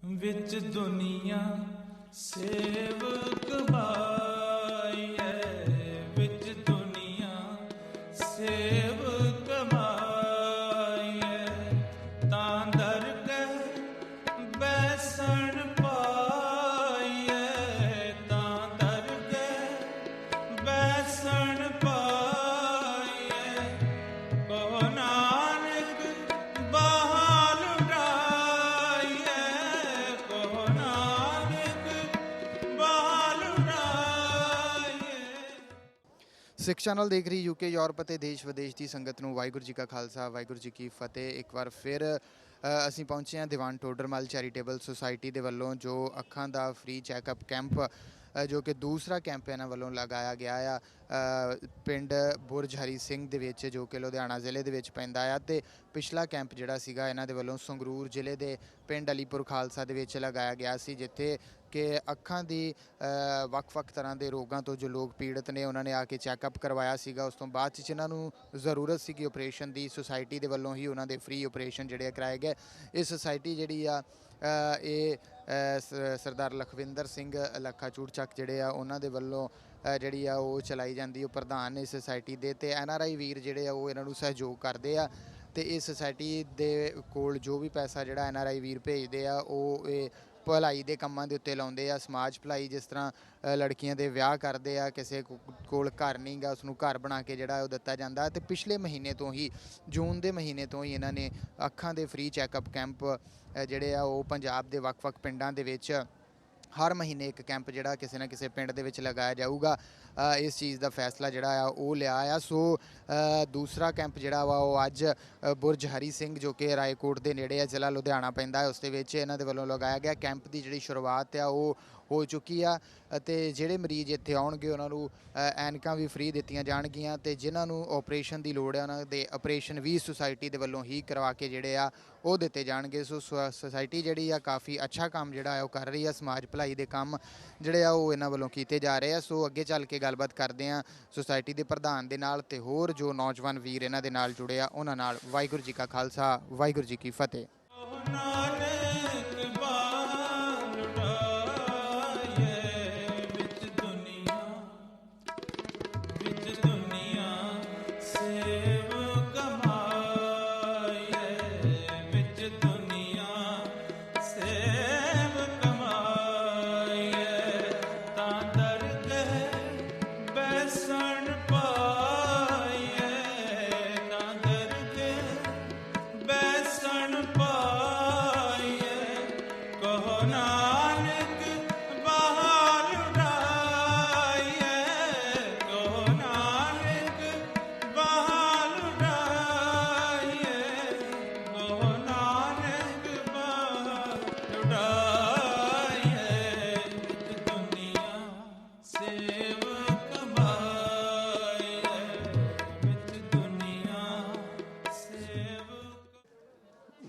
विच दुनिया सेवक भाईए, विच दुनिया सेवक भाईए, तां दर के बैसन पाईए, तां दर के बैसन पाईए, कहो नानक बहाल उड़ाइए, कहो नानक बहाल उड़ाइए। ਸਿੱਖ ਚੈਨਲ ਦੇਖ ਰਹੀ ਯੂਕੇ ਯੂਰਪ ਅਤੇ ਦੇਸ਼ ਵਿਦੇਸ਼ ਦੀ ਸੰਗਤ ਨੂੰ ਵਾਹਿਗੁਰੂ ਜੀ ਕਾ ਖਾਲਸਾ ਵਾਹਿਗੁਰੂ ਜੀ ਕੀ ਫਤਿਹ। ਇੱਕ ਵਾਰ ਫਿਰ ਅਸੀਂ ਪਹੁੰਚੇ ਹਾਂ ਦੀਵਾਨ ਟੋਡਰਮਲ ਚੈਰੀਟੇਬਲ ਸੁਸਾਇਟੀ ਦੇ ਵੱਲੋਂ ਜੋ ਅੱਖਾਂ ਦਾ ਫ੍ਰੀ ਚੈੱਕਅਪ ਕੈਂਪ ਜੋ ਕਿ ਦੂਸਰਾ ਕੈਂਪ ਇਹਨਾਂ ਵੱਲੋਂ ਲਗਾਇਆ ਗਿਆ ਆ ਪਿੰਡ ਬੁਰਜ ਹਰੀ ਸਿੰਘ ਦੇ ਵਿੱਚ ਜੋ ਕਿ ਲੁਧਿਆਣਾ ਜ਼ਿਲ੍ਹੇ ਦੇ ਵਿੱਚ ਪੈਂਦਾ ਆ। ਅਤੇ ਪਿਛਲਾ ਕੈਂਪ ਜਿਹੜਾ ਸੀਗਾ ਇਹਨਾਂ ਦੇ ਵੱਲੋਂ ਸੰਗਰੂਰ ਜ਼ਿਲ੍ਹੇ ਦੇ ਪਿੰਡ ਅਲੀਪੁਰ ਖਾਲਸਾ ਦੇ ਵਿੱਚ ਲਗਾਇਆ ਗਿਆ ਸੀ, ਜਿੱਥੇ ਕਿ ਅੱਖਾਂ ਦੀ ਵੱਖ-ਵੱਖ ਤਰ੍ਹਾਂ ਦੇ ਰੋਗਾਂ ਤੋਂ ਜੋ ਲੋਕ ਪੀੜਤ ਨੇ ਉਹਨਾਂ ਨੇ ਆ ਕੇ ਚੈੱਕਅਪ ਕਰਵਾਇਆ ਸੀਗਾ। ਉਸ ਤੋਂ ਬਾਅਦ 'ਚ ਜਿਨ੍ਹਾਂ ਨੂੰ ਜ਼ਰੂਰਤ ਸੀਗੀ ਆਪਰੇਸ਼ਨ ਦੀ, ਸੁਸਾਇਟੀ ਦੇ ਵੱਲੋਂ ਹੀ ਉਹਨਾਂ ਦੇ ਫ੍ਰੀ ਆਪਰੇਸ਼ਨ ਜਿਹੜੇ ਕਰਾਏ ਗਏ। ਇਹ ਸੁਸਾਇਟੀ ਜਿਹੜੀ ਆ ਇਹ ਸਰਦਾਰ ਲਖਵਿੰਦਰ ਸਿੰਘ ਲੱਖਾ ਚੂੜਚੱਕ ਜਿਹੜੇ ਆ ਉਹਨਾਂ ਦੇ ਵੱਲੋਂ ਜਿਹੜੀ ਆ ਉਹ ਚਲਾਈ ਜਾਂਦੀ। ਉਹ ਪ੍ਰਧਾਨ ਨੇ ਸੁਸਾਇਟੀ ਦੇ, ਅਤੇ NRI ਵੀਰ ਜਿਹੜੇ ਆ ਉਹ ਇਹਨਾਂ ਨੂੰ ਸਹਿਯੋਗ ਕਰਦੇ ਆ। ਅਤੇ ਇਹ ਸੁਸਾਇਟੀ ਦੇ ਕੋਲ ਜੋ ਵੀ ਪੈਸਾ ਜਿਹੜਾ NRI ਵੀਰ ਭੇਜਦੇ ਆ ਉਹ ਇਹ ਭਲਾਈ ਦੇ ਕੰਮਾਂ ਦੇ ਉੱਤੇ ਲਾਉਂਦੇ ਆ। ਸਮਾਜ ਭਲਾਈ, ਜਿਸ ਤਰ੍ਹਾਂ ਲੜਕੀਆਂ ਦੇ ਵਿਆਹ ਕਰਦੇ ਆ, ਕਿਸੇ ਕੋਲ ਘਰ ਨਹੀਂ ਗਾ ਉਸਨੂੰ ਘਰ ਬਣਾ ਕੇ ਜਿਹੜਾ ਉਹ ਦਿੱਤਾ ਜਾਂਦਾ। ਅਤੇ ਪਿਛਲੇ ਮਹੀਨੇ ਤੋਂ ਹੀ, ਜੂਨ ਦੇ ਮਹੀਨੇ ਤੋਂ ਹੀ ਇਹਨਾਂ ਨੇ ਅੱਖਾਂ ਦੇ ਫ੍ਰੀ ਚੈੱਕਅਪ ਕੈਂਪ ਜਿਹੜੇ ਆ ਉਹ ਪੰਜਾਬ ਦੇ ਵੱਖ-ਵੱਖ ਪਿੰਡਾਂ ਦੇ ਵਿੱਚ ਹਰ ਮਹੀਨੇ ਇੱਕ ਕੈਂਪ ਜਿਹੜਾ ਕਿਸੇ ਨਾ ਕਿਸੇ ਪਿੰਡ ਦੇ ਵਿੱਚ ਲਗਾਇਆ ਜਾਊਗਾ। ਇਸ ਚੀਜ਼ ਦਾ ਫੈਸਲਾ ਜਿਹੜਾ ਆ ਉਹ ਲਿਆ ਆ। ਸੋ ਦੂਸਰਾ ਕੈਂਪ ਜਿਹੜਾ ਵਾ ਉਹ ਅੱਜ ਬੁਰਜ ਹਰੀ ਸਿੰਘ ਜੋ ਕਿ ਰਾਏਕੋਟ ਦੇ ਨੇੜੇ ਆ, ਜ਼ਿਲ੍ਹਾ ਲੁਧਿਆਣਾ ਪੈਂਦਾ ਹੈ, ਉਸ ਦੇ ਵਿੱਚ ਇਹਨਾਂ ਦੇ ਵੱਲੋਂ ਲਗਾਇਆ ਗਿਆ ਕੈਂਪ ਦੀ ਜਿਹੜੀ ਸ਼ੁਰੂਆਤ ਆ ਉਹ ਹੋ ਚੁੱਕੀ ਆ। ਅਤੇ ਜਿਹੜੇ ਮਰੀਜ਼ ਇੱਥੇ ਆਉਣਗੇ ਉਹਨਾਂ ਨੂੰ ਐਨਕਾਂ ਵੀ ਫ੍ਰੀ ਦਿੱਤੀਆਂ ਜਾਣਗੀਆਂ, ਅਤੇ ਜਿਨ੍ਹਾਂ ਨੂੰ ਆਪਰੇਸ਼ਨ ਦੀ ਲੋੜ ਹੈ ਉਹਨਾਂ ਦੇ ਆਪਰੇਸ਼ਨ ਵੀ ਸੁਸਾਇਟੀ ਦੇ ਵੱਲੋਂ ਹੀ ਕਰਵਾ ਕੇ ਜਿਹੜੇ ਆ ਉਹ ਦਿੱਤੇ ਜਾਣਗੇ। ਸੋ ਸੁਸਾਇਟੀ ਜਿਹੜੀ ਆ ਕਾਫੀ ਅੱਛਾ ਕੰਮ ਜਿਹੜਾ ਹੈ ਉਹ ਕਰ ਰਹੀ ਆ। ਸਮਾਜ ਭਲਾਈ ਦੇ ਕੰਮ ਜਿਹੜੇ ਆ ਉਹ ਇਹਨਾਂ ਵੱਲੋਂ ਕੀਤੇ ਜਾ ਰਹੇ ਆ। ਸੋ ਅੱਗੇ ਚੱਲ ਕੇ ਗੱਲਬਾਤ ਕਰਦੇ ਆ ਸੁਸਾਇਟੀ ਦੇ ਪ੍ਰਧਾਨ ਦੇ ਨਾਲ ਅਤੇ ਹੋਰ ਜੋ ਨੌਜਵਾਨ ਵੀਰ ਇਹਨਾਂ ਦੇ ਨਾਲ ਜੁੜੇ ਆ ਉਹਨਾਂ ਨਾਲ। ਵਾਹਿਗੁਰੂ ਜੀ ਕਾ ਖਾਲਸਾ ਵਾਹਿਗੁਰੂ ਜੀ ਕੀ ਫਤਿਹ।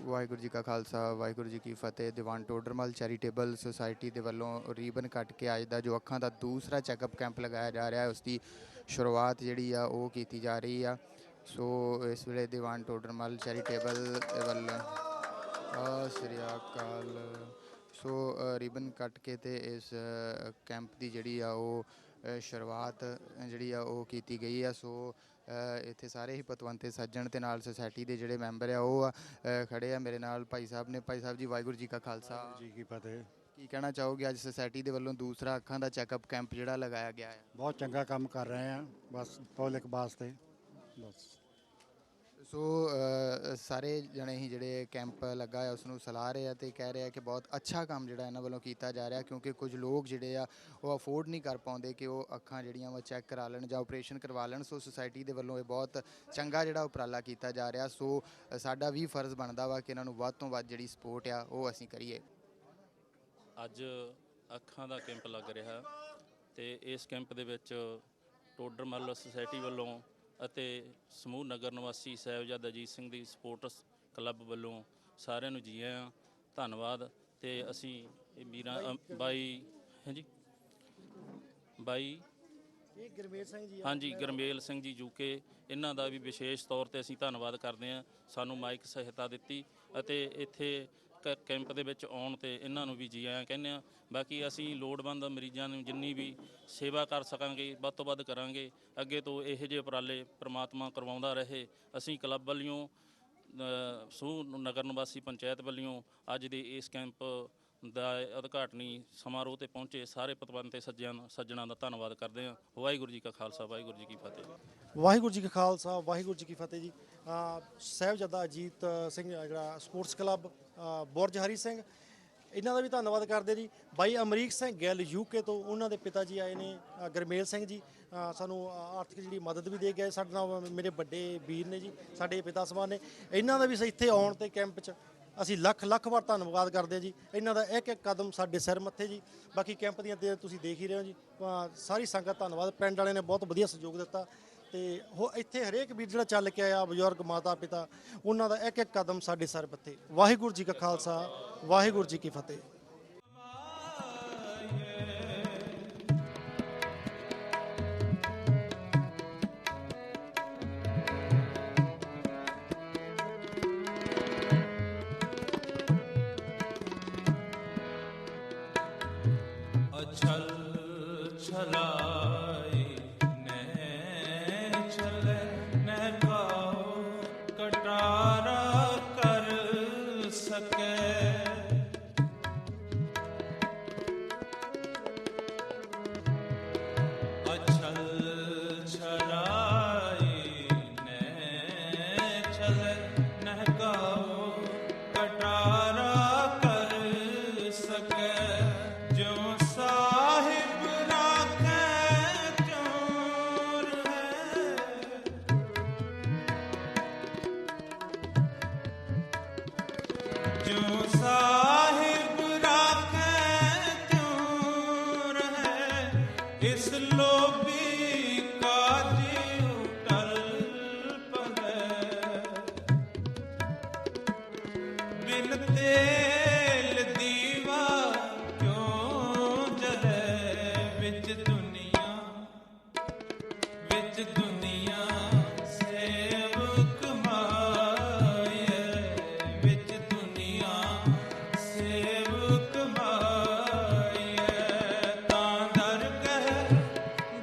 ਵਾਹਿਗੁਰੂ ਜੀ ਕਾ ਖਾਲਸਾ ਵਾਹਿਗੁਰੂ ਜੀ ਕੀ ਫਤਿਹ। ਦੀਵਾਨ ਟੋਡਰਮਲ ਚੈਰੀਟੇਬਲ ਸੁਸਾਇਟੀ ਦੇ ਵੱਲੋਂ ਰੀਬਨ ਕੱਟ ਕੇ ਅੱਜ ਦਾ ਜੋ ਅੱਖਾਂ ਦਾ ਦੂਸਰਾ ਚੈੱਕਅਪ ਕੈਂਪ ਲਗਾਇਆ ਜਾ ਰਿਹਾ ਹੈ ਉਸ ਦੀ ਸ਼ੁਰੂਆਤ ਜਿਹੜੀ ਆ ਉਹ ਕੀਤੀ ਜਾ ਰਹੀ ਆ। ਸੋ ਇਸ ਵੇਲੇ ਦੀਵਾਨ ਟੋਡਰਮਲ ਚੈਰੀਟੇਬਲ ਦੇ ਵੱਲੋਂ ਸ੍ਰੀ ਅਕਾਲ ਸੋ ਰੀਬਨ ਕੱਟ ਕੇ ਅਤੇ ਇਸ ਕੈਂਪ ਦੀ ਜਿਹੜੀ ਆ ਉਹ ਸ਼ੁਰੂਆਤ ਜਿਹੜੀ ਆ ਉਹ ਕੀਤੀ ਗਈ ਆ। ਸੋ ਇੱਥੇ ਸਾਰੇ ਹੀ ਪਤਵੰਤੇ ਸੱਜਣ ਅਤੇ ਨਾਲ ਸੁਸਾਇਟੀ ਦੇ ਜਿਹੜੇ ਮੈਂਬਰ ਆ ਉਹ ਖੜ੍ਹੇ ਆ ਮੇਰੇ ਨਾਲ। ਭਾਈ ਸਾਹਿਬ ਨੇ। ਭਾਈ ਸਾਹਿਬ ਜੀ ਵਾਹਿਗੁਰੂ ਜੀ ਕਾ ਖਾਲਸਾ ਜੀ ਕੀ ਫਤਿਹ। ਕੀ ਕਹਿਣਾ ਚਾਹੋਗੇ ਅੱਜ ਸੁਸਾਇਟੀ ਦੇ ਵੱਲੋਂ ਦੂਸਰਾ ਅੱਖਾਂ ਦਾ ਚੈੱਕਅਪ ਕੈਂਪ ਜਿਹੜਾ ਲਗਾਇਆ ਗਿਆ ਹੈ? ਬਹੁਤ ਚੰਗਾ ਕੰਮ ਕਰ ਰਹੇ ਆ, ਬਸ ਪਬਲਿਕ ਵਾਸਤੇ ਬਸ। ਸੋ ਸਾਰੇ ਜਣੇ ਹੀ ਜਿਹੜੇ ਕੈਂਪ ਲੱਗਾ ਹੈ ਉਸ ਨੂੰ ਸਲਾਹ ਰਹੇ ਆ ਅਤੇ ਕਹਿ ਰਹੇ ਆ ਕਿ ਬਹੁਤ ਅੱਛਾ ਕੰਮ ਜਿਹੜਾ ਇਹਨਾਂ ਵੱਲੋਂ ਕੀਤਾ ਜਾ ਰਿਹਾ, ਕਿਉਂਕਿ ਕੁਝ ਲੋਕ ਜਿਹੜੇ ਆ ਉਹ ਅਫੋਰਡ ਨਹੀਂ ਕਰ ਪਾਉਂਦੇ ਕਿ ਉਹ ਅੱਖਾਂ ਜਿਹੜੀਆਂ ਵਾ ਚੈੱਕ ਕਰਾ ਲੈਣ ਜਾਂ ਆਪਰੇਸ਼ਨ ਕਰਵਾ ਲੈਣ। ਸੋ ਸੁਸਾਇਟੀ ਦੇ ਵੱਲੋਂ ਇਹ ਬਹੁਤ ਚੰਗਾ ਜਿਹੜਾ ਉਪਰਾਲਾ ਕੀਤਾ ਜਾ ਰਿਹਾ। ਸੋ ਸਾਡਾ ਵੀ ਫਰਜ਼ ਬਣਦਾ ਵਾ ਕਿ ਇਹਨਾਂ ਨੂੰ ਵੱਧ ਤੋਂ ਵੱਧ ਜਿਹੜੀ ਸਪੋਰਟ ਆ ਉਹ ਅਸੀਂ ਕਰੀਏ। ਅੱਜ ਅੱਖਾਂ ਦਾ ਕੈਂਪ ਲੱਗ ਰਿਹਾ ਅਤੇ ਇਸ ਕੈਂਪ ਦੇ ਵਿੱਚ ਟੋਡਰਮਲ ਸੁਸਾਇਟੀ ਵੱਲੋਂ ਅਤੇ ਸਮੂਹ ਨਗਰ ਨਿਵਾਸੀ ਸਾਹਿਬਜ਼ਾਦਾ ਅਜੀਤ ਸਿੰਘ ਦੀ ਸਪੋਰਟਸ ਕਲੱਬ ਵੱਲੋਂ ਸਾਰਿਆਂ ਨੂੰ ਜੀ ਆਇਆਂ, ਧੰਨਵਾਦ। ਅਤੇ ਅਸੀਂ ਵੀਰਾਂ ਬਾਈ ਹਾਂਜੀ ਬਾਈ ਗੁਰਮੇਲ ਸਿੰਘ ਜੀ ਹਾਂਜੀ ਗੁਰਮੇਲ ਸਿੰਘ ਜੀ ਯੂਕੇ, ਇਹਨਾਂ ਦਾ ਵੀ ਵਿਸ਼ੇਸ਼ ਤੌਰ 'ਤੇ ਅਸੀਂ ਧੰਨਵਾਦ ਕਰਦੇ ਹਾਂ। ਸਾਨੂੰ ਮਾਈਕ ਸਹਾਇਤਾ ਦਿੱਤੀ ਅਤੇ ਇੱਥੇ ਕੈਂਪ ਦੇ ਵਿੱਚ ਆਉਣ ਤੇ ਇਹਨਾਂ ਨੂੰ ਵੀ ਜੀ ਆਇਆਂ ਕਹਿੰਦੇ ਆ। ਬਾਕੀ ਅਸੀਂ ਲੋੜਵੰਦ ਮਰੀਜ਼ਾਂ ਨੂੰ ਜਿੰਨੀ ਵੀ ਸੇਵਾ ਕਰ ਸਕਾਂਗੇ ਵੱਧ ਤੋਂ ਵੱਧ ਕਰਾਂਗੇ। ਅੱਗੇ ਤੋਂ ਇਹੋ ਜਿਹੇ ਉਪਰਾਲੇ ਪ੍ਰਮਾਤਮਾ ਕਰਵਾਉਂਦਾ ਰਹੇ। ਅਸੀਂ ਕਲੱਬ ਵੱਲੋਂ ਸਮੂਹ ਨਗਰ ਨਿਵਾਸੀ ਪੰਚਾਇਤ ਵੱਲੋਂ ਅੱਜ ਦੇ ਇਸ ਕੈਂਪ ਦਾ ਉਦਘਾਟਨੀ ਸਮਾਰੋਹ ਤੇ ਪਹੁੰਚੇ ਸਾਰੇ ਪਤਵੰਤ ਤੇ ਸੱਜਣਾਂ ਦਾ ਧੰਨਵਾਦ ਕਰਦੇ ਹਾਂ। ਵਾਹਿਗੁਰੂ ਜੀ ਕਾ ਖਾਲਸਾ, ਵਾਹਿਗੁਰੂ ਜੀ ਕੀ ਫਤਿਹ। ਵਾਹਿਗੁਰੂ ਜੀ ਕਾ ਖਾਲਸਾ, ਵਾਹਿਗੁਰੂ ਜੀ ਕੀ ਫਤਿਹ ਜੀ। ਸਾਹਿਬਜ਼ਾਦਾ ਅਜੀਤ ਸਿੰਘ ਜਿਹੜਾ ਸਪੋਰਟਸ ਕਲੱਬ ਬੁਰਜ ਹਰੀ ਸਿੰਘ, ਇਹਨਾਂ ਦਾ ਵੀ ਧੰਨਵਾਦ ਕਰਦੇ ਜੀ। ਬਾਈ ਅਮਰੀਕ ਸਿੰਘ ਗਿੱਲ ਯੂਕੇ ਤੋਂ, ਉਹਨਾਂ ਦੇ ਪਿਤਾ ਜੀ ਆਏ ਨੇ ਗਰਮੇਲ ਸਿੰਘ ਜੀ, ਸਾਨੂੰ ਆਰਥਿਕ ਜਿਹੜੀ ਮਦਦ ਵੀ ਦੇ ਗਏ। ਸਾਡੇ ਨਾਲ ਮੇਰੇ ਵੱਡੇ ਵੀਰ ਨੇ ਜੀ, ਸਾਡੇ ਪਿਤਾ ਸਮਾਨ ਨੇ। ਇਹਨਾਂ ਦਾ ਵੀ ਇੱਥੇ ਆਉਣ ਤੇ ਕੈਂਪ 'ਚ ਅਸੀਂ ਲੱਖ ਲੱਖ ਵਾਰ ਧੰਨਵਾਦ ਕਰਦੇ ਹਾਂ ਜੀ। ਇਹਨਾਂ ਦਾ ਇੱਕ ਇੱਕ ਕਦਮ ਸਾਡੇ ਸਿਰ ਮੱਥੇ ਜੀ। ਬਾਕੀ ਕੈਂਪ ਦੀਆਂ ਤੁਸੀਂ ਦੇਖ ਹੀ ਰਹੇ ਹੋ ਜੀ। ਸਾਰੀ ਸੰਗਤ ਧੰਨਵਾਦ, ਪਿੰਡ ਵਾਲਿਆਂ ਨੇ ਬਹੁਤ ਵਧੀਆ ਸਹਿਯੋਗ ਦਿੱਤਾ। ਤੇ ਇੱਥੇ ਹਰੇਕ ਵੀਰ ਜਿਹੜਾ ਚੱਲ ਕੇ ਆਇਆ, ਬਜ਼ੁਰਗ ਮਾਤਾ ਪਿਤਾ, ਉਹਨਾਂ ਦਾ ਇੱਕ ਇੱਕ ਕਦਮ ਸਾਡੇ ਸਿਰ ਮੱਥੇ। ਵਾਹਿਗੁਰੂ ਜੀ ਕਾ ਖਾਲਸਾ, ਵਾਹਿਗੁਰੂ ਜੀ ਕੀ ਫਤਿਹ। ਅਛਲ ਛਲਾਈ ਨੈ ਚਲੇ ਨੈ ਕਾਉ ਕਟਾਰਾ ਕਰ ਸਕੇ। ਅਛਲ ਛਲਾਈ ਨੈ ਚਲੇ ਨੈ ਕਾਉ ਕਟਾਰਾ ਕਰ ਸਕੇ। ਜੋ ਸਾਹਿਬ ਰਾਖੈ ਚੋਰ ਹੈ, ਜੋ ਸਾਹਿਬ ਰਾਖੈ ਚੋਰ ਹੈ। ਇਸ ਲੋਭੀ ਕਾਜ ਉਟਲ ਪਵੈ। ਬਿਨ ਤੇਲ ਦੀਵਾ ਕਿਉਂ ਜਲੈ। ਵਿੱਚ ਦੁਨੀਆ ਸੇਵਕ ਮਾਇਐ। ਵਿੱਚ ਦੁਨੀਆ ਸੇਵਕ ਮਾਇਐ। ਤਾਂ ਦਰਗਹਿ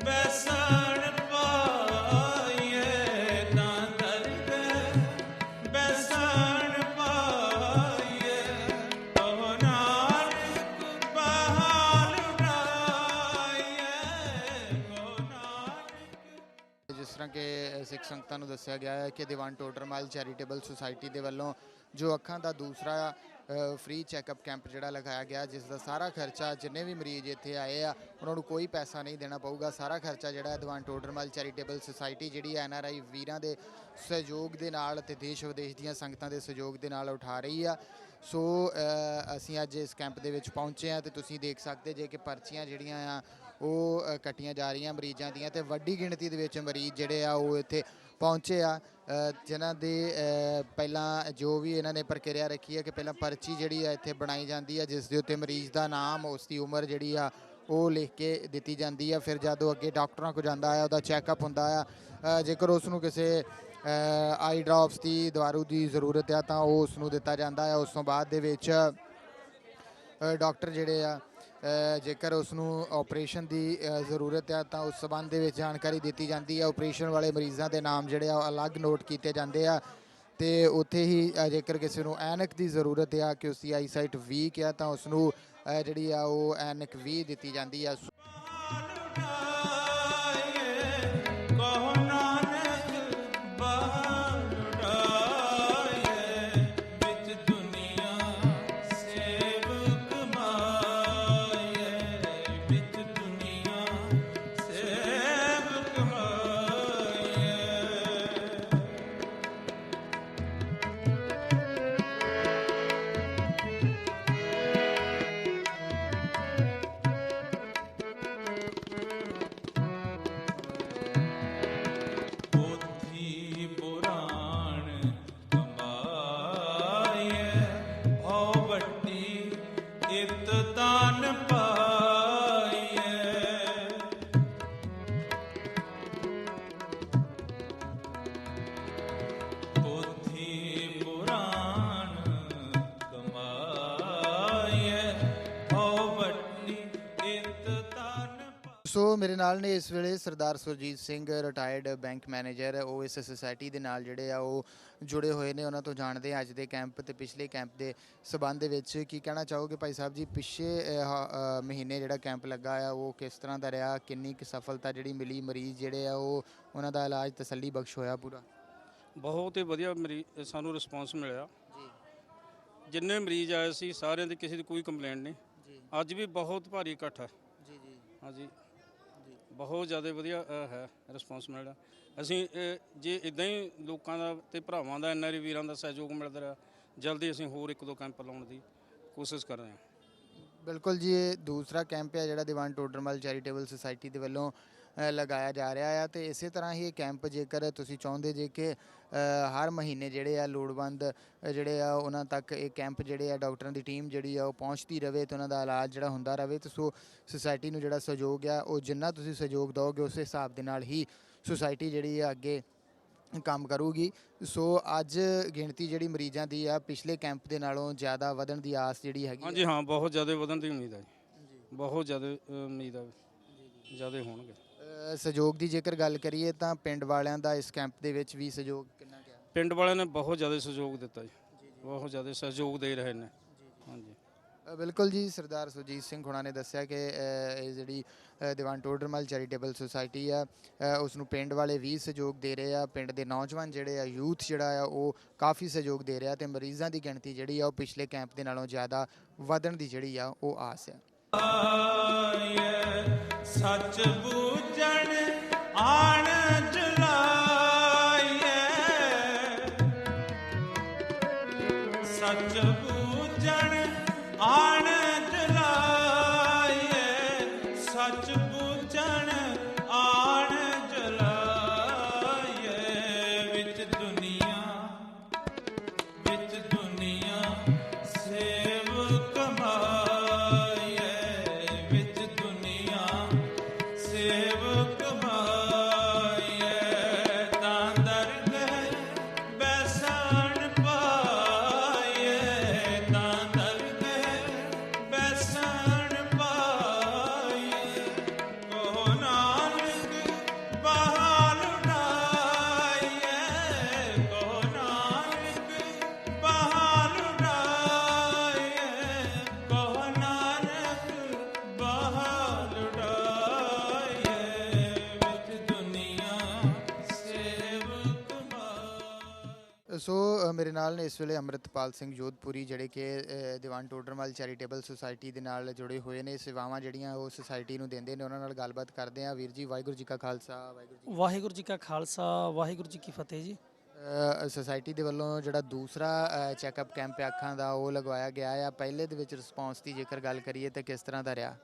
ਬੈਸਣ ਪਾਈਐ। ਤਾਂ ਦਰਗਹਿ ਬੈਸਣ ਪਾਈਐ। ਕਹੋ ਨਾਨਕ ਬਹਾਲ ਉਡਾਈਐ। ਕਹੋ ਨਾਨਕ। ਜਿਸ ਤਰ੍ਹਾਂ ਕਿ ਸਿੱਖ ਸੰਗਤਾਂ ਨੂੰ ਦੱਸਿਆ ਗਿਆ ਹੈ ਕਿ ਦੀਵਾਨ ਟੋਡਰਮਲ ਚੈਰੀਟੇਬਲ ਸੁਸਾਇਟੀ ਦੇ ਵੱਲੋਂ ਜੋ ਅੱਖਾਂ ਦਾ ਦੂਸਰਾ ਫ੍ਰੀ ਚੈੱਕਅਪ ਕੈਂਪ ਜਿਹੜਾ ਲਗਾਇਆ ਗਿਆ, ਜਿਸ ਦਾ ਸਾਰਾ ਖਰਚਾ ਜਿੰਨੇ ਵੀ ਮਰੀਜ਼ ਇੱਥੇ ਆਏ ਆ ਉਹਨਾਂ ਨੂੰ ਕੋਈ ਪੈਸਾ ਨਹੀਂ ਦੇਣਾ ਪਊਗਾ। ਸਾਰਾ ਖਰਚਾ ਜਿਹੜਾ ਹੈ ਦੀਵਾਨ ਟੋਡਰਮਲ ਚੈਰੀਟੇਬਲ ਸੁਸਾਇਟੀ ਜਿਹੜੀ NRI ਵੀਰਾਂ ਦੇ ਸਹਿਯੋਗ ਦੇ ਨਾਲ ਅਤੇ ਦੇਸ਼ ਵਿਦੇਸ਼ ਦੀਆਂ ਸੰਗਤਾਂ ਦੇ ਸਹਿਯੋਗ ਦੇ ਨਾਲ ਉਠਾ ਰਹੀ ਆ। ਸੋ ਅਸੀਂ ਅੱਜ ਇਸ ਕੈਂਪ ਦੇ ਵਿੱਚ ਪਹੁੰਚੇ ਹਾਂ ਤੇ ਤੁਸੀਂ ਦੇਖ ਸਕਦੇ ਜੇ ਕਿ ਪਰਚੀਆਂ ਜਿਹੜੀਆਂ ਆ ਉਹ ਕੱਟੀਆਂ ਜਾ ਰਹੀਆਂ ਮਰੀਜ਼ਾਂ ਦੀਆਂ, ਤੇ ਵੱਡੀ ਗਿਣਤੀ ਦੇ ਵਿੱਚ ਮਰੀਜ਼ ਜਿਹੜੇ ਆ ਉਹ ਇੱਥੇ ਪਹੁੰਚੇ ਆ, ਜਿਨ੍ਹਾਂ ਦੇ ਪਹਿਲਾਂ ਜੋ ਵੀ ਇਹਨਾਂ ਨੇ ਪ੍ਰਕਿਰਿਆ ਰੱਖੀ ਹੈ ਕਿ ਪਹਿਲਾਂ ਪਰਚੀ ਜਿਹੜੀ ਆ ਇੱਥੇ ਬਣਾਈ ਜਾਂਦੀ ਆ, ਜਿਸ ਦੇ ਉੱਤੇ ਮਰੀਜ਼ ਦਾ ਨਾਮ, ਉਸ ਦੀ ਉਮਰ ਜਿਹੜੀ ਆ ਉਹ ਲਿਖ ਕੇ ਦਿੱਤੀ ਜਾਂਦੀ ਆ। ਫਿਰ ਜਦੋਂ ਅੱਗੇ ਡਾਕਟਰਾਂ ਕੋਲ ਜਾਂਦਾ ਆ, ਉਹਦਾ ਚੈੱਕਅਪ ਹੁੰਦਾ ਆ। ਜੇਕਰ ਉਸ ਨੂੰ ਕਿਸੇ ਆਈ ਡ੍ਰੌਪਸ ਦੀ ਦਵਾਰੂ ਦੀ ਜ਼ਰੂਰਤ ਆ ਤਾਂ ਉਹ ਉਸ ਨੂੰ ਦਿੱਤਾ ਜਾਂਦਾ ਆ। ਉਸ ਤੋਂ ਬਾਅਦ ਦੇ ਵਿੱਚ ਡਾਕਟਰ ਜਿਹੜੇ ਆ ਜੇਕਰ ਉਸ ਨੂੰ ਆਪਰੇਸ਼ਨ ਦੀ ਜ਼ਰੂਰਤ ਆ ਤਾਂ ਉਸ ਸੰਬੰਧ ਦੇ ਵਿੱਚ ਜਾਣਕਾਰੀ ਦਿੱਤੀ ਜਾਂਦੀ ਆ। ਆਪਰੇਸ਼ਨ ਵਾਲੇ ਮਰੀਜ਼ਾਂ ਦੇ ਨਾਮ ਜਿਹੜੇ ਆ ਅਲੱਗ ਨੋਟ ਕੀਤੇ ਜਾਂਦੇ ਆ। ਤੇ ਉੱਥੇ ਹੀ ਜੇਕਰ ਕਿਸੇ ਨੂੰ ਐਨਕ ਦੀ ਜ਼ਰੂਰਤ ਆ ਕਿ ਉਸ ਦੀ ਆਈਸਾਈਟ ਵੀਕ ਆ ਤਾਂ ਉਸ ਨੂੰ ਜਿਹੜੀ ਆ ਉਹ ਐਨਕ ਵੀ ਦਿੱਤੀ ਜਾਂਦੀ ਆ। ਸੋ ਮੇਰੇ ਨਾਲ ਨੇ ਇਸ ਵੇਲੇ Sardar Surjit Singh retired bank manager, ਉਹ ਇਸ ਸੁਸਾਇਟੀ ਦੇ ਨਾਲ ਜਿਹੜੇ ਆ ਉਹ ਜੁੜੇ ਹੋਏ ਨੇ। ਉਹਨਾਂ ਤੋਂ ਜਾਣਦੇ ਆ ਅੱਜ ਦੇ ਕੈਂਪ ਤੇ ਪਿਛਲੇ ਕੈਂਪ ਦੇ ਸਬੰਧ ਦੇ ਵਿੱਚ ਕੀ ਕਹਿਣਾ ਚਾਹੋਗੇ ਭਾਈ ਸਾਹਿਬ ਜੀ। ਪਿਛੇ ਮਹੀਨੇ ਜਿਹੜਾ ਕੈਂਪ ਲੱਗਾ ਆ ਉਹ ਕਿਸ ਤਰ੍ਹਾਂ ਦਾ ਰਿਹਾ, ਕਿੰਨੀ ਕੁ ਸਫਲਤਾ ਜਿਹੜੀ ਮਿਲੀ, ਮਰੀਜ਼ ਜਿਹੜੇ ਆ ਉਹ ਉਹਨਾਂ ਦਾ ਇਲਾਜ ਤਸੱਲੀ ਬਖਸ਼ ਹੋਇਆ ਪੂਰਾ? ਬਹੁਤ ਹੀ ਵਧੀਆ ਸਾਨੂੰ ਰਿਸਪੌਂਸ ਮਿਲਿਆ ਜੀ। ਜਿੰਨੇ ਮਰੀਜ਼ ਆਏ ਸੀ ਸਾਰਿਆਂ ਦੀ ਕਿਸੇ ਦੀ ਕੋਈ ਕੰਪਲੇਂਟ ਨਹੀਂ ਜੀ। ਅੱਜ ਵੀ ਬਹੁਤ ਭਾਰੀ ਇਕੱਠ ਹੈ ਜੀ ਜੀ ਹਾਂਜੀ, ਬਹੁਤ ਜ਼ਿਆਦਾ ਵਧੀਆ ਹੈ ਰਿਸਪੌਂਸ ਮਿਲਦਾ। ਅਸੀਂ ਜੇ ਇਦਾਂ ਹੀ ਲੋਕਾਂ ਦਾ ਤੇ ਭਰਾਵਾਂ ਦਾ ਐਨਆਰਆਈ ਵੀਰਾਂ ਦਾ ਸਹਿਯੋਗ ਮਿਲਦਾ ਰਿਹਾ, ਜਲਦੀ ਅਸੀਂ ਹੋਰ 1-2 ਕੈਂਪ ਲਾਉਣ ਦੀ ਕੋਸ਼ਿਸ਼ ਕਰ ਰਹੇ ਹਾਂ। ਬਿਲਕੁਲ ਜੀ, ਇਹ ਦੂਸਰਾ ਕੈਂਪ ਹੈ ਜਿਹੜਾ ਦੀਵਾਨ ਟੋਡਰਮਲ ਚੈਰੀਟੇਬਲ ਸੁਸਾਇਟੀ ਦੇ ਵੱਲੋਂ ਲਗਾਇਆ ਜਾ ਰਿਹਾ ਆ। ਤੇ ਇਸੇ ਤਰ੍ਹਾਂ ਹੀ ਇਹ ਕੈਂਪ ਜੇਕਰ ਤੁਸੀਂ ਚਾਹੁੰਦੇ ਜੇ ਕਿ ਹਰ ਮਹੀਨੇ ਜਿਹੜੇ ਆ ਲੋੜਵੰਦ ਜਿਹੜੇ ਆ ਉਹਨਾਂ ਤੱਕ ਇਹ ਕੈਂਪ ਜਿਹੜੇ ਆ ਡਾਕਟਰਾਂ ਦੀ ਟੀਮ ਜਿਹੜੀ ਆ ਉਹ ਪਹੁੰਚਦੀ ਰਹੇ ਤੇ ਉਹਨਾਂ ਦਾ ਇਲਾਜ ਜਿਹੜਾ ਹੁੰਦਾ ਰਹੇ, ਤੇ ਸੋ ਸੁਸਾਇਟੀ ਨੂੰ ਜਿਹੜਾ ਸਹਿਯੋਗ ਆ ਉਹ ਜਿੰਨਾ ਤੁਸੀਂ ਸਹਿਯੋਗ ਦਿਓਗੇ ਉਸ ਹਿਸਾਬ ਦੇ ਨਾਲ ਹੀ ਸੁਸਾਇਟੀ ਜਿਹੜੀ ਆ ਅੱਗੇ ਕੰਮ ਕਰੂਗੀ। ਸੋ ਅੱਜ ਗਿਣਤੀ ਜਿਹੜੀ ਮਰੀਜ਼ਾਂ ਦੀ ਆ ਪਿਛਲੇ ਕੈਂਪ ਦੇ ਨਾਲੋਂ ਜ਼ਿਆਦਾ ਵਧਣ ਦੀ ਆਸ ਜਿਹੜੀ ਹੈਗੀ? ਹਾਂਜੀ ਹਾਂ, ਬਹੁਤ ਜ਼ਿਆਦਾ ਵਧਣ ਦੀ ਉਮੀਦ ਹੈ ਜੀ, ਬਹੁਤ ਜ਼ਿਆਦਾ ਉਮੀਦ ਹੈ, ਜ਼ਿਆਦਾ ਹੋਣਗੇ। ਸਹਿਯੋਗ ਦੀ ਜੇਕਰ ਗੱਲ ਕਰੀਏ ਤਾਂ ਪਿੰਡ ਵਾਲਿਆਂ ਦਾ ਇਸ ਕੈਂਪ ਦੇ ਵਿੱਚ ਵੀ ਸਹਿਯੋਗ ਕਿੰਨਾ ਗਿਆ? ਪਿੰਡ ਵਾਲਿਆਂ ਨੇ ਬਹੁਤ ਜ਼ਿਆਦਾ ਸਹਿਯੋਗ ਦਿੱਤਾ ਜੀ, ਬਹੁਤ ਜ਼ਿਆਦਾ ਸਹਿਯੋਗ ਦੇ ਰਹੇ ਨੇ ਹਾਂਜੀ। ਬਿਲਕੁਲ ਜੀ, ਸਰਦਾਰ ਸੁਰਜੀਤ ਸਿੰਘ ਹੁਣਾਂ ਨੇ ਦੱਸਿਆ ਕਿ ਇਹ ਜਿਹੜੀ ਦੀਵਾਨ ਟੋਡਰਮਲ ਚੈਰੀਟੇਬਲ ਸੁਸਾਇਟੀ ਆ ਉਸ ਨੂੰ ਪਿੰਡ ਵਾਲੇ ਵੀ ਸਹਿਯੋਗ ਦੇ ਰਹੇ ਆ। ਪਿੰਡ ਦੇ ਨੌਜਵਾਨ ਜਿਹੜੇ ਆ, ਯੂਥ ਜਿਹੜਾ ਆ ਉਹ ਕਾਫੀ ਸਹਿਯੋਗ ਦੇ ਰਿਹਾ ਤੇ ਮਰੀਜ਼ਾਂ ਦੀ ਗਿਣਤੀ ਜਿਹੜੀ ਆ ਉਹ ਪਿਛਲੇ ਕੈਂਪ ਦੇ ਨਾਲੋਂ ਜ਼ਿਆਦਾ ਵਧਣ ਦੀ ਜਿਹੜੀ ਆ ਉਹ ਆਸ ਆ। ਸੱਚ ਬੂਝਣ ਆਣ ਜਲਾਈਏ, ਸੱਚ ਬੂਝਣ ਆਣ ਜਲਾਈਏ, ਸੱਚ ਬੂਝਣ ਆਣ ਜਲਾਈਏ। ਵਿੱਚ ਦੁਨੀਆ ਸੇਵ ਕਮਾਈਏ, ਵਿੱਚ ਦੁਨੀਆ ਸੇਵ ਕਮਾਈਏ। ਤਾਂ ਦਰਗਹਿ ਬੈਸਣ ਪਾਈਏ, ਤਾਂ ਦਰਗਹਿ ਬੈਸਣ ਪਾਈਏ। ਕਹੋ ਨਾਨਕ ਬਹਾਲ ਉਡਾਈਏ, ਕਹੋ ਨਾਨਕ ਬਹਾਲ ਉਡਾਈਏ, ਕਹੋ ਨਾਨਕ ਬਹਾਲ ਉਡਾਈਏ। ਵਿੱਚ ਦੁਨੀਆ ਸੇਵ ਕਮਾਈਏ। ਸੋ ਮੇਰੇ ਨਾਲ ਨੇ ਇਸ ਵੇਲੇ ਅੰਮ੍ਰਿਤਪਾਲ ਸਿੰਘ ਜੋਧਪੁਰੀ ਜਿਹੜੇ ਕਿ ਦੀਵਾਨ ਟੋਡਰਮਲ ਚੈਰੀਟੇਬਲ ਸੁਸਾਇਟੀ ਦੇ ਨਾਲ ਜੁੜੇ ਹੋਏ ਨੇ, ਸੇਵਾਵਾਂ ਜਿਹੜੀਆਂ ਉਹ ਸੁਸਾਇਟੀ ਨੂੰ ਦਿੰਦੇ ਨੇ। ਉਹਨਾਂ ਨਾਲ ਗੱਲਬਾਤ ਕਰਦੇ ਆ। ਵੀਰ ਜੀ, ਵਾਹਿਗੁਰੂ ਜੀ ਕਾ ਖਾਲਸਾ, ਵਾਹਿਗੁਰੂ ਜੀ ਕਾ ਖਾਲਸਾ, ਵਾਹਿਗੁਰੂ ਜੀ ਕੀ ਫਤਿਹ ਜੀ। ਸੁਸਾਇਟੀ ਦੇ ਵੱਲੋਂ ਜਿਹੜਾ ਦੂਸਰਾ ਚੈੱਕਅਪ ਕੈਂਪ ਹੈ ਅੱਖਾਂ ਦਾ ਉਹ ਲਗਵਾਇਆ ਗਿਆ ਆ। ਪਹਿਲੇ ਦੇ ਵਿੱਚ ਰਿਸਪੌਂਸ ਦੀ ਜੇਕਰ ਗੱਲ ਕਰੀਏ ਤਾਂ ਕਿਸ ਤਰ੍ਹਾਂ ਦਾ ਰਿਹਾ?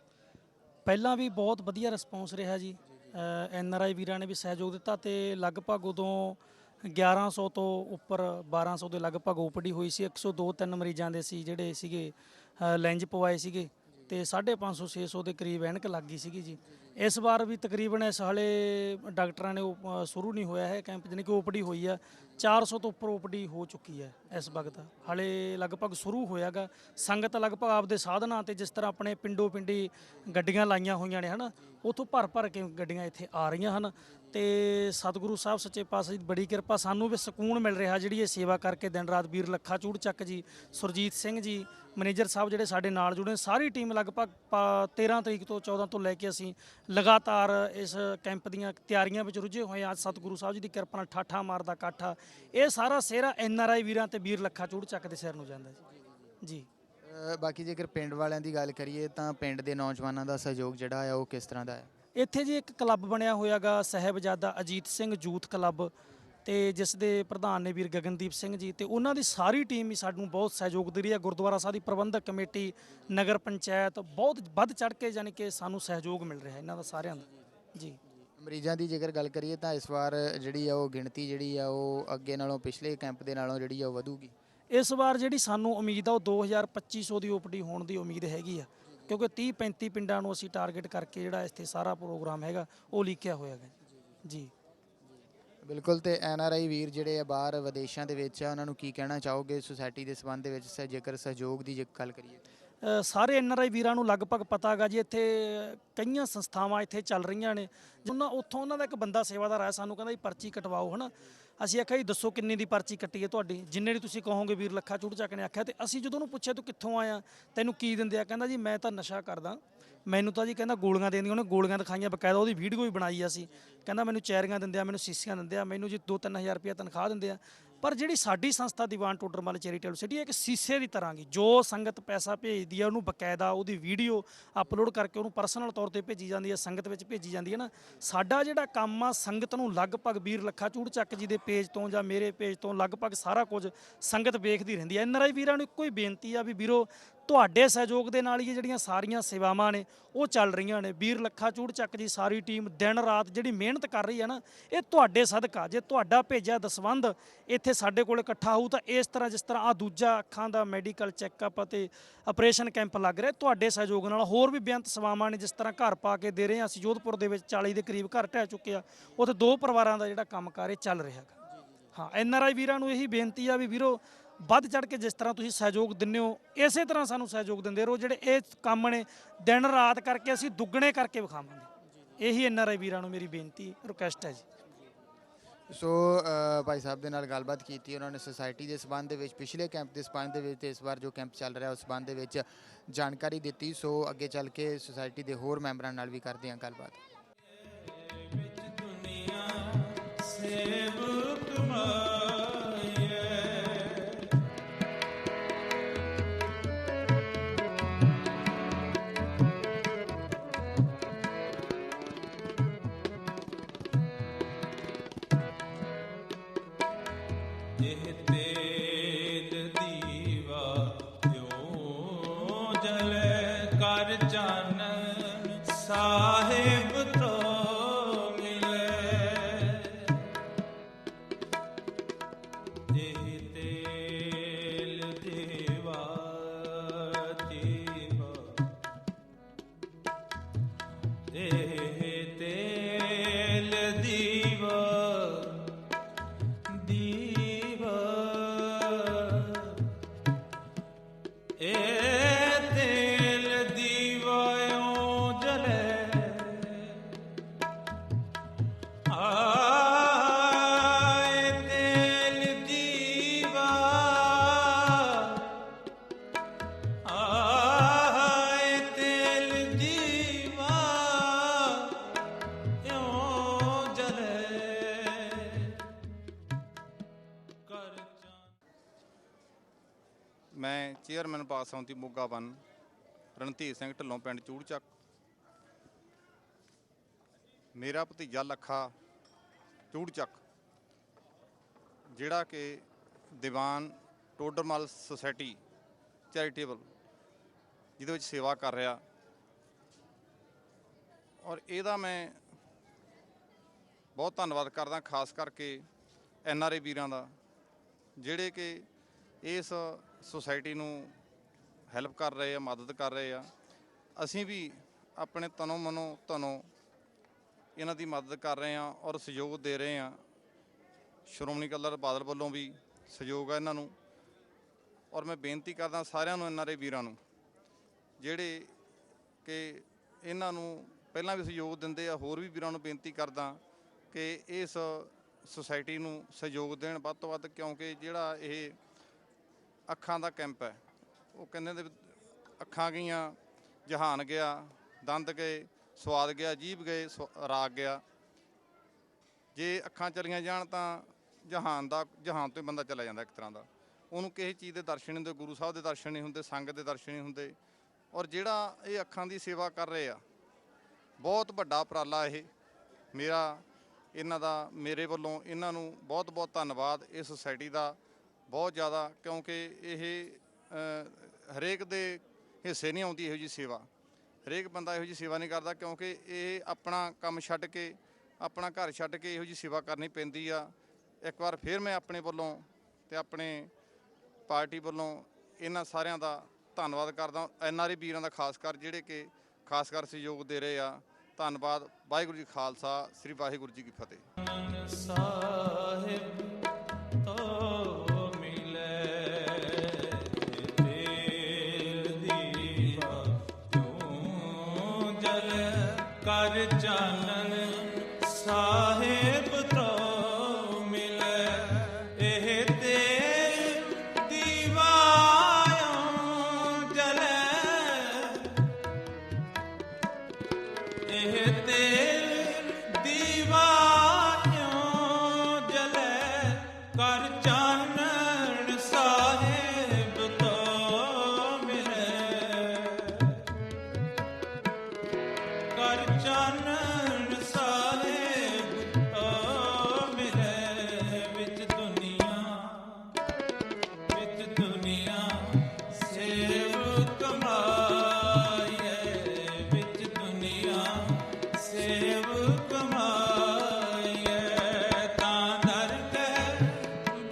ਪਹਿਲਾਂ ਵੀ ਬਹੁਤ ਵਧੀਆ ਰਿਸਪੌਂਸ ਰਿਹਾ ਜੀ। ਐਨਆਰਆਈ ਵੀਰਾਂ ਨੇ ਵੀ ਸਹਿਯੋਗ ਦਿੱਤਾ ਤੇ ਲਗਭਗ ਉਦੋਂ 1100 ਤੋਂ ਉੱਪਰ 1200 ਦੇ ਲਗਭਗ ਓਪੀਡੀ ਹੋਈ ਸੀ। 102-3 ਮਰੀਜ਼ਾਂ ਦੇ ਸੀ ਜਿਹੜੇ ਸੀਗੇ ਲੈਂਜ ਪਵਾਏ ਸੀਗੇ ਤੇ 550-600 ਦੇ ਕਰੀਬ ਐਨਕ ਲੱਗ ਗਈ ਸੀਗੀ ਜੀ। ਇਸ ਵਾਰ ਵੀ ਤਕਰੀਬਨ ਇਸ ਹਾਲੇ ਡਾਕਟਰਾਂ ਨੇ ਉਹ ਸ਼ੁਰੂ ਨਹੀਂ ਹੋਇਆ ਹੈ ਕੈਂਪ, ਜਾਣੀ ਕਿ ਓਪੀਡੀ ਹੋਈ ਆ 400 ਤੋਂ ਉੱਪਰ ਓਪੀਡੀ ਹੋ ਚੁੱਕੀ ਹੈ ਇਸ ਵਕਤ, ਹਾਲੇ ਲਗਭਗ ਸ਼ੁਰੂ ਹੋਇਆਗਾ। ਸੰਗਤ ਲਗਭਗ ਆਪਦੇ ਸਾਧਨਾਂ ਤੇ ਜਿਸ ਤਰ੍ਹਾਂ ਆਪਣੇ ਪਿੰਡੋ ਪਿੰਡੀ ਗੱਡੀਆਂ ਲਾਈਆਂ ਹੋਈਆਂ ਨੇ ਹਨਾ, ਉੱਥੋਂ ਭਰ ਕੇ ਗੱਡੀਆਂ ਇੱਥੇ ਆ ਰਹੀਆਂ ਹਨ ਤੇ ਸਤਿਗੁਰੂ ਸਾਹਿਬ ਸੱਚੇ ਪਾਤਸ਼ਾਹ ਦੀ ਬੜੀ ਕਿਰਪਾ, ਸਾਨੂੰ ਵੀ ਸਕੂਨ ਮਿਲ ਰਿਹਾ ਜਿਹੜੀ ਇਹ ਸੇਵਾ ਕਰਕੇ ਦਿਨ ਰਾਤ। ਵੀਰ ਲੱਖਾ ਚੂੜ ਚੱਕ ਜੀ, ਸੁਰਜੀਤ ਸਿੰਘ ਜੀ ਮੈਨੇਜਰ ਸਾਹਿਬ ਜਿਹੜੇ ਸਾਡੇ ਨਾਲ ਜੁੜੇ, ਸਾਰੀ ਟੀਮ ਲਗਭਗ 13 ਤਰੀਕ ਤੋਂ 14 ਤੋਂ ਲੈ ਕੇ ਅਸੀਂ ਲਗਾਤਾਰ ਇਸ ਕੈਂਪ ਦੀਆਂ ਤਿਆਰੀਆਂ ਵਿੱਚ ਰੁੱਝੇ ਹੋਏ ਹਾਂ। ਅੱਜ ਸਤਿਗੁਰੂ ਸਾਹਿਬ ਜੀ ਦੀ ਕਿਰਪਾ ਨਾਲ ਠਾਠਾ ਮਾਰਦਾ ਕਾਠਾ, ਇਹ ਸਾਰਾ ਸਿਹਰਾ ਐਨਆਰਆਈ ਵੀਰਾਂ ਤੇ ਵੀਰ ਲੱਖਾ ਚੂੜ ਚੱਕ ਦੇ ਸਿਰ ਨੂੰ ਜਾਂਦਾ ਜੀ। ਬਾਕੀ ਜੇਕਰ ਪਿੰਡ ਵਾਲਿਆਂ ਦੀ ਗੱਲ ਕਰੀਏ ਤਾਂ ਪਿੰਡ ਦੇ ਨੌਜਵਾਨਾਂ ਦਾ ਸਹਿਯੋਗ ਜਿਹੜਾ ਹੈ ਉਹ ਕਿਸ ਤਰ੍ਹਾਂ ਦਾ ਹੈ? ਇੱਥੇ ਜੀ ਇੱਕ ਕਲੱਬ ਬਣਿਆ ਹੋਇਆਗਾ ਸਾਹਿਬਜ਼ਾਦਾ ਅਜੀਤ ਸਿੰਘ ਯੂਥ ਕਲੱਬ, ਤੇ ਜਿਸ ਦੇ ਪ੍ਰਧਾਨ ਨੇ ਵੀਰ ਗਗਨਦੀਪ ਸਿੰਘ ਜੀ, ਤੇ ਉਹਨਾਂ ਦੀ ਸਾਰੀ ਟੀਮ ਹੀ ਸਾਨੂੰ ਬਹੁਤ ਸਹਿਯੋਗ ਦੇ ਰਹੀ ਹੈ। ਗੁਰਦੁਆਰਾ ਸਾਹਿਬ ਦੀ ਪ੍ਰਬੰਧਕ ਕਮੇਟੀ, ਨਗਰ ਪੰਚਾਇਤ ਬਹੁਤ ਵੱਧ ਚੜ੍ਹ ਕੇ ਜਾਣੀ ਕਿ ਸਾਨੂੰ ਸਹਿਯੋਗ ਮਿਲ ਰਿਹਾ ਇਹਨਾਂ ਦਾ ਸਾਰਿਆਂ ਦਾ ਜੀ। ਮਰੀਜ਼ਾਂ ਦੀ ਜੇਕਰ ਗੱਲ ਕਰੀਏ ਤਾਂ ਇਸ ਵਾਰ ਜਿਹੜੀ ਆ ਉਹ ਗਿਣਤੀ ਜਿਹੜੀ ਆ ਉਹ ਅੱਗੇ ਨਾਲੋਂ ਪਿਛਲੇ ਕੈਂਪ ਦੇ ਨਾਲੋਂ ਜਿਹੜੀ ਆ ਉਹ ਵਧੂਗੀ। ਇਸ ਵਾਰ ਜਿਹੜੀ ਸਾਨੂੰ ਉਮੀਦ ਆ ਉਹ 2200 ਦੀ ਓਪੀਡੀ ਹੋਣ ਦੀ ਉਮੀਦ ਹੈਗੀ ਆ, ਕਿਉਂਕਿ 30-35 ਪਿੰਡਾਂ ਨੂੰ ਅਸੀਂ ਟਾਰਗੇਟ ਕਰਕੇ ਜਿਹੜਾ ਇੱਥੇ ਸਾਰਾ ਪ੍ਰੋਗਰਾਮ ਹੈਗਾ ਉਹ ਲਿਖਿਆ ਹੋਇਆ ਹੈ ਜੀ। ਬਿਲਕੁਲ। ਤੇ ਐਨਆਰਆਈ ਵੀਰ ਜਿਹੜੇ ਆ ਬਾਹਰ ਵਿਦੇਸ਼ਾਂ ਦੇ ਵਿੱਚ ਆ, ਉਹਨਾਂ ਨੂੰ ਕੀ ਕਹਿਣਾ ਚਾਹੋਗੇ ਸੁਸਾਇਟੀ ਦੇ ਸੰਬੰਧ ਦੇ ਵਿੱਚ ਜੇਕਰ ਸਹਿਯੋਗ ਦੀ ਗੱਲ ਕਰੀਏ? ਸਾਰੇ NRI ਵੀਰਾਂ ਨੂੰ ਲਗਭਗ ਪਤਾ ਹੈਗਾ ਜੀ। ਇੱਥੇ ਕਈਆਂ ਸੰਸਥਾਵਾਂ ਇੱਥੇ ਚੱਲ ਰਹੀਆਂ ਨੇ। ਉੱਥੋਂ ਉਹਨਾਂ ਦਾ ਇੱਕ ਬੰਦਾ ਸੇਵਾਦਾਰ ਆਇਆ, ਸਾਨੂੰ ਕਹਿੰਦਾ ਜੀ ਪਰਚੀ ਕਟਵਾਓ, ਹੈ ਨਾ। ਅਸੀਂ ਆਖਿਆ ਜੀ ਦੱਸੋ ਕਿੰਨੀ ਦੀ ਪਰਚੀ ਕੱਟੀ ਹੈ ਤੁਹਾਡੀ, ਜਿੰਨੇ ਦੀ ਤੁਸੀਂ ਕਹੋਗੇ ਵੀਰ ਲੱਖਾ ਚੂੜ ਚੱਕ ਨੇ ਆਖਿਆ। ਤੇ ਅਸੀਂ ਜਦੋਂ ਉਹਨੂੰ ਪੁੱਛਿਆ ਤੂੰ ਕਿੱਥੋਂ ਆਇਆ, ਤੈਨੂੰ ਕੀ ਦਿੰਦੇ ਆ, ਕਹਿੰਦਾ ਜੀ ਮੈਂ ਤਾਂ ਨਸ਼ਾ ਕਰਦਾ, ਮੈਨੂੰ ਤਾਂ ਜੀ ਕਹਿੰਦਾ ਗੋਲੀਆਂ ਦੇਂਦੀਆਂ, ਉਹਨੇ ਗੋਲੀਆਂ ਦਿਖਾਈਆਂ, ਬਕਾਇਦਾ ਉਹਦੀ ਵੀਡੀਓ ਵੀ ਬਣਾਈ ਅਸੀਂ। ਕਹਿੰਦਾ ਮੈਨੂੰ ਚੈਰੀਆਂ ਦਿੰਦੇ ਆ, ਮੈਨੂੰ ਸੀਸੀਆਂ ਦਿੰਦੇ ਆ, ਮੈਨੂੰ ਜੀ 2-3 ਹਜ਼ਾਰ ਰੁਪਇਆ ਤਨਖਾਹ ਦਿੰਦੇ ਆ। ਪਰ ਜਿਹੜੀ ਸਾਡੀ ਸੰਸਥਾ ਦੀਵਾਨ ਟੋਡਰਮੱਲ ਚੈਰੀਟੇਬਲ ਸੁਸਾਇਟੀ ਇੱਕ ਸੀਸੇ ਦੀ ਤਰ੍ਹਾਂ ਗੀ, ਜੋ ਸੰਗਤ ਪੈਸਾ ਭੇਜਦੀ ਹੈ ਉਹਨੂੰ ਬਕਾਇਦਾ ਉਹਦੀ ਵੀਡੀਓ ਅਪਲੋਡ ਕਰਕੇ ਉਹਨੂੰ ਪਰਸਨਲ ਤੌਰ ਤੇ ਭੇਜੀ ਜਾਂਦੀ ਹੈ, ਸੰਗਤ ਵਿੱਚ ਭੇਜੀ ਜਾਂਦੀ ਹੈ ਨਾ। ਸਾਡਾ ਜਿਹੜਾ ਕੰਮ ਆ ਸੰਗਤ ਨੂੰ ਲਗਭਗ ਵੀਰ ਲੱਖਾ ਚੂੜ ਚੱਕ ਜੀ ਦੇ ਪੇਜ ਤੋਂ ਜਾਂ ਮੇਰੇ ਪੇਜ ਤੋਂ ਲਗਭਗ ਸਾਰਾ ਕੁਝ ਸੰਗਤ ਵੇਖਦੀ ਰਹਿੰਦੀ ਹੈ। NRI ਵੀਰਾਂ ਨੂੰ ਇੱਕੋ ਹੀ ਬੇਨਤੀ ਆ ਵੀ ਵੀਰੋ ਤੁਹਾਡੇ ਸਹਿਯੋਗ ਦੇ ਨਾਲ ਹੀ ਇਹ ਜਿਹੜੀਆਂ ਸਾਰੀਆਂ ਸੇਵਾਵਾਂ ਨੇ ਉਹ ਚੱਲ ਰਹੀਆਂ ਨੇ। ਵੀਰ ਲੱਖਾ ਚੂੜ ਚੱਕ ਜੀ ਸਾਰੀ ਟੀਮ ਦਿਨ ਰਾਤ ਜਿਹੜੀ ਮਿਹਨਤ ਕਰ ਰਹੀ ਹੈ ਨਾ, ਇਹ ਤੁਹਾਡੇ ਸਦਕਾ। ਜੇ ਤੁਹਾਡਾ ਭੇਜਿਆ ਦਸਵੰਧ ਇੱਥੇ ਸਾਡੇ ਕੋਲ ਇਕੱਠਾ ਹੋਊ ਤਾਂ ਇਸ ਤਰ੍ਹਾਂ ਜਿਸ ਤਰ੍ਹਾਂ ਆ ਦੂਜਾ ਅੱਖਾਂ ਦਾ ਮੈਡੀਕਲ ਚੈੱਕਅਪ ਅਤੇ ਆਪਰੇਸ਼ਨ ਕੈਂਪ ਲੱਗ ਰਿਹਾ, ਤੁਹਾਡੇ ਸਹਿਯੋਗ ਨਾਲ ਹੋਰ ਵੀ ਬੇਅੰਤ ਸੇਵਾਵਾਂ ਨੇ। ਜਿਸ ਤਰ੍ਹਾਂ ਘਰ ਪਾ ਕੇ ਦੇ ਰਹੇ ਹਾਂ ਅਸੀਂ, ਜੋਧਪੁਰ ਦੇ ਵਿੱਚ 40 ਦੇ ਕਰੀਬ ਘਰ ਢਹਿ ਚੁੱਕੇ ਆ, ਉੱਥੇ 2 ਪਰਿਵਾਰਾਂ ਦਾ ਜਿਹੜਾ ਕੰਮਕਾਰ ਇਹ ਚੱਲ ਰਿਹਾ ਹੈਗਾ। ਹਾਂ, NRI ਵੀਰਾਂ ਨੂੰ ਇਹੀ ਬੇਨਤੀ ਆ ਵੀ ਵੀਰੋ ਵੱਧ ਚੜ ਕੇ ਜਿਸ ਤਰ੍ਹਾਂ ਤੁਸੀਂ ਸਹਿਯੋਗ ਦਿੰਦੇ ਹੋ ਇਸੇ ਤਰ੍ਹਾਂ ਸਾਨੂੰ ਸਹਿਯੋਗ ਦਿੰਦੇ ਰਹੋ। ਜਿਹੜੇ ਇਹ ਕੰਮ ਨੇ ਦਿਨ ਰਾਤ ਕਰਕੇ ਅਸੀਂ ਦੁੱਗਣੇ ਕਰਕੇ ਵਿਖਾਵਾਂਗੇ। ਇਹੀ NRI ਵੀਰਾਂ ਨੂੰ ਮੇਰੀ ਬੇਨਤੀ ਰਿਕੁਐਸਟ ਹੈ ਜੀ। ਸੋ ਭਾਈ ਸਾਹਿਬ ਦੇ ਨਾਲ ਗੱਲਬਾਤ ਕੀਤੀ, ਉਹਨਾਂ ਨੇ ਸੁਸਾਇਟੀ ਦੇ ਸਬੰਧ ਦੇ ਵਿੱਚ, ਪਿਛਲੇ ਕੈਂਪ ਦੇ ਸਬੰਧ ਦੇ ਵਿੱਚ ਤੇ ਇਸ ਵਾਰ ਜੋ ਕੈਂਪ ਚੱਲ ਰਿਹਾ ਉਸ ਸਬੰਧ ਦੇ ਵਿੱਚ ਜਾਣਕਾਰੀ ਦਿੱਤੀ। ਸੋ ਅੱਗੇ ਚੱਲ ਕੇ ਸੁਸਾਇਟੀ ਦੇ ਹੋਰ ਮੈਂਬਰਾਂ ਨਾਲ ਵੀ ਕਰਦੇ ਹਾਂ ਗੱਲਬਾਤ। ਵਿੱਚ ਦੁਨੀਆ ਸੇਵਕ ਮਾਏ, ਇਹ ਤੇਲ ਦੀਵਾ ਕਿਉਂ ਜਲੇ, ਕਰ ਚਾਨਣ ਸਾਹਿਬ ਤੋਂ ਮਿਲੇ। ਇਹ ਤੇਲ ਦੀਵਾ ਦੀਵਾ, ਇਹ ਤੇਲ ਦੀਵਾ ਦੀਵਾ, ਇਹ ਤੇਲ ਦੀਵਾ ਓ ਜਲੇ, ਆਏ ਤੇਲ ਦੀਵਾ, ਆਏ ਤੇਲ ਦੀਵਾ ਓ ਜਲੇ, ਕਰ ਚਾਨ। ਮੈਂ ਚੇਅਰਮੈਨ ਪਾਸ ਸਮਿਤੀ ਮੋਗਾ 1 ਰਣਧੀਰ ਸਿੰਘ ਢਿੱਲੋਂ ਪਿੰਡ ਚੂੜ ਚੱਕ। ਮੇਰਾ ਭਤੀਜਾ ਲੱਖਾ ਚੂੜ ਚੱਕ ਜਿਹੜਾ ਕਿ ਦੀਵਾਨ ਟੋਡਰਮੱਲ ਸੁਸਾਇਟੀ ਚੈਰੀਟੇਬਲ ਜਿਹਦੇ ਵਿੱਚ ਸੇਵਾ ਕਰ ਰਿਹਾ, ਔਰ ਇਹਦਾ ਮੈਂ ਬਹੁਤ ਧੰਨਵਾਦ ਕਰਦਾ, ਖਾਸ ਕਰਕੇ NRI ਵੀਰਾਂ ਦਾ ਜਿਹੜੇ ਕਿ ਇਸ ਸੁਸਾਇਟੀ ਨੂੰ ਹੈਲਪ ਕਰ ਰਹੇ ਆ, ਮਦਦ ਕਰ ਰਹੇ ਆ। ਅਸੀਂ ਵੀ ਆਪਣੇ ਤਨੋਂ ਮਨੋਂ ਧਨੋਂ ਇਹਨਾਂ ਦੀ ਮਦਦ ਕਰ ਰਹੇ ਹਾਂ ਔਰ ਸਹਿਯੋਗ ਦੇ ਰਹੇ ਹਾਂ। ਸ਼੍ਰੋਮਣੀ ਅਕਾਲੀ ਦਲ ਬਾਦਲ ਵੱਲੋਂ ਵੀ ਸਹਿਯੋਗ ਆ ਇਹਨਾਂ ਨੂੰ, ਔਰ ਮੈਂ ਬੇਨਤੀ ਕਰਦਾ ਸਾਰਿਆਂ ਨੂੰ, NRI ਵੀਰਾਂ ਨੂੰ ਜਿਹੜੇ ਕਿ ਇਹਨਾਂ ਨੂੰ ਪਹਿਲਾਂ ਵੀ ਸਹਿਯੋਗ ਦਿੰਦੇ ਆ, ਹੋਰ ਵੀ ਵੀਰਾਂ ਨੂੰ ਬੇਨਤੀ ਕਰਦਾ ਕਿ ਇਸ ਸੁਸਾਇਟੀ ਨੂੰ ਸਹਿਯੋਗ ਦੇਣ ਵੱਧ ਤੋਂ ਵੱਧ, ਕਿਉਂਕਿ ਜਿਹੜਾ ਇਹ ਅੱਖਾਂ ਦਾ ਕੈਂਪ ਹੈ, ਉਹ ਕਹਿੰਦੇ ਨੇ ਅੱਖਾਂ ਗਈਆਂ ਜਹਾਨ ਗਿਆ, ਦੰਦ ਗਏ ਸਵਾਦ ਗਿਆ, ਜੀਭ ਗਏ ਰਾਗ ਗਿਆ। ਜੇ ਅੱਖਾਂ ਚਲੀਆਂ ਜਾਣ ਤਾਂ ਜਹਾਨ ਤੋਂ ਹੀ ਬੰਦਾ ਚਲਾ ਜਾਂਦਾ ਇੱਕ ਤਰ੍ਹਾਂ ਦਾ। ਉਹਨੂੰ ਕਿਸੇ ਚੀਜ਼ ਦੇ ਦਰਸ਼ਨ ਨਹੀਂ ਹੁੰਦੇ, ਗੁਰੂ ਸਾਹਿਬ ਦੇ ਦਰਸ਼ਨ ਨਹੀਂ ਹੁੰਦੇ, ਸੰਗਤ ਦੇ ਦਰਸ਼ਨ ਨਹੀਂ ਹੁੰਦੇ। ਔਰ ਜਿਹੜਾ ਇਹ ਅੱਖਾਂ ਦੀ ਸੇਵਾ ਕਰ ਰਹੇ ਆ, ਬਹੁਤ ਵੱਡਾ ਉਪਰਾਲਾ ਇਹ ਮੇਰਾ, ਇਹਨਾਂ ਦਾ ਮੇਰੇ ਵੱਲੋਂ ਇਹਨਾਂ ਨੂੰ ਬਹੁਤ ਬਹੁਤ ਧੰਨਵਾਦ। ਇਸ ਸੁਸਾਇਟੀ ਦਾ ਬਹੁਤ ਜ਼ਿਆਦਾ, ਕਿਉਂਕਿ ਇਹ ਹਰੇਕ ਦੇ ਹਿੱਸੇ ਨਹੀਂ ਆਉਂਦੀ ਇਹੋ ਜਿਹੀ ਸੇਵਾ। ਹਰੇਕ ਬੰਦਾ ਇਹੋ ਜਿਹੀ ਸੇਵਾ ਨਹੀਂ ਕਰਦਾ, ਕਿਉਂਕਿ ਇਹ ਆਪਣਾ ਕੰਮ ਛੱਡ ਕੇ, ਆਪਣਾ ਘਰ ਛੱਡ ਕੇ ਇਹੋ ਜਿਹੀ ਸੇਵਾ ਕਰਨੀ ਪੈਂਦੀ ਆ। ਇੱਕ ਵਾਰ ਫਿਰ ਮੈਂ ਆਪਣੇ ਵੱਲੋਂ ਤੇ ਆਪਣੇ ਪਾਰਟੀ ਵੱਲੋਂ ਇਹਨਾਂ ਸਾਰਿਆਂ ਦਾ ਧੰਨਵਾਦ ਕਰਦਾ। NRI ਵੀਰਾਂ ਦਾ ਖਾਸ ਕਰ ਜਿਹੜੇ ਕਿ ਖਾਸ ਕਰ ਸਹਿਯੋਗ ਦੇ ਰਹੇ ਆ। ਧੰਨਵਾਦ। ਵਾਹਿਗੁਰੂ ਜੀ ਖਾਲਸਾ, ਸ੍ਰੀ ਵਾਹਿਗੁਰੂ ਜੀ ਕੀ ਫਤਿਹ। ਸਾਹਿਬ ਤੋਂ ਮਿਲੇ ਤੇਲ ਦੀ ਚਾਨਣ ਸਾਹਿਬ ਤੋਂ ਮਿਲੇ ਇਹ ਤੇ ਦੀਵਾਇਓ ਜਲੇ ਇਹ ਤੇ ਦੀਵਾਇਓ ਜਲੇ ਕਰ ਚਾਨਣ ਸਾਹਿਬ ਤੋਂ ਮਿਲੇ ਕਰ ਚਾਨਣ ਸਾਹਿਬ ਤੋਂ ਮਿਲੇ ਵਿੱਚ ਦੁਨੀਆ ਸੇਵ ਕਮਾਈਏ ਵਿੱਚ ਦੁਨੀਆ ਸੇਵ ਕਮਾਈਏ ਤਾਂ ਦਰ ਕੇ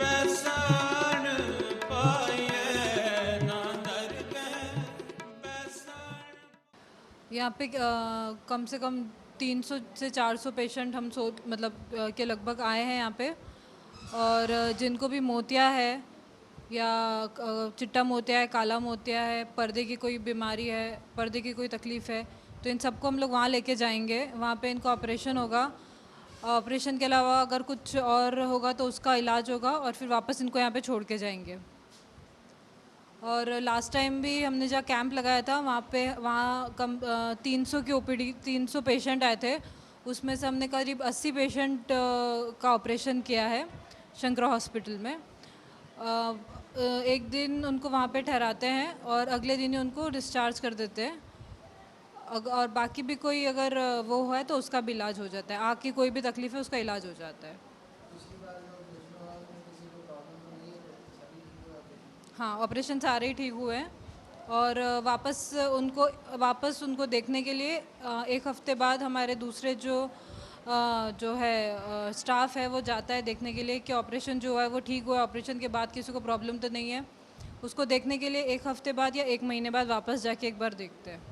ਬੈਸਣ ਪਾਈਏ ਨਾ ਦਰ ਕੇ ਬੈਸਣ। यहाँ पे कम से कम 300 से 400 पेशेंट हम के लगभग आए हैं यहाँ पे। और जिनको भी मोतिया है या चिट्टा मोतिया है, काला मोतिया है, पर्दे की कोई बीमारी है, पर्दे की कोई तकलीफ़ है, तो इन सबको हम लोग वहाँ लेके जाएंगे। वहाँ पे इनको ऑपरेशन होगा। ऑपरेशन के अलावा अगर कुछ और होगा तो उसका इलाज होगा और फिर वापस इनको यहाँ पे छोड़ के जाएंगे। और लास्ट टाइम भी हमने जहाँ कैंप लगाया था वहाँ कम 300 की ओपीडी 300 पेशेंट आए थे। उसमें से हमने करीब 80 पेशेंट का ऑपरेशन किया है शंकरा हॉस्पिटल में। एक दिन उनको वहाँ पे ठहराते हैं और अगले दिन ही उनको डिस्चार्ज कर देते हैं। और बाकी भी कोई अगर वो है तो उसका भी इलाज हो जाता है। आँख की कोई भी तकलीफ़ है उसका इलाज हो जाता है। हाँ, ऑपरेशन सारे ही ठीक हुए हैं। और वापस उनको देखने के लिए एक हफ्ते बाद हमारे दूसरे जो है स्टाफ है वो जाता है देखने के लिए कि ऑपरेशन जो है वो ठीक हुआ है, ऑपरेशन के बाद किसी को प्रॉब्लम तो नहीं है। उसको देखने के लिए एक हफ्ते बाद या एक महीने बाद वापस जाके एक बार देखते हैं।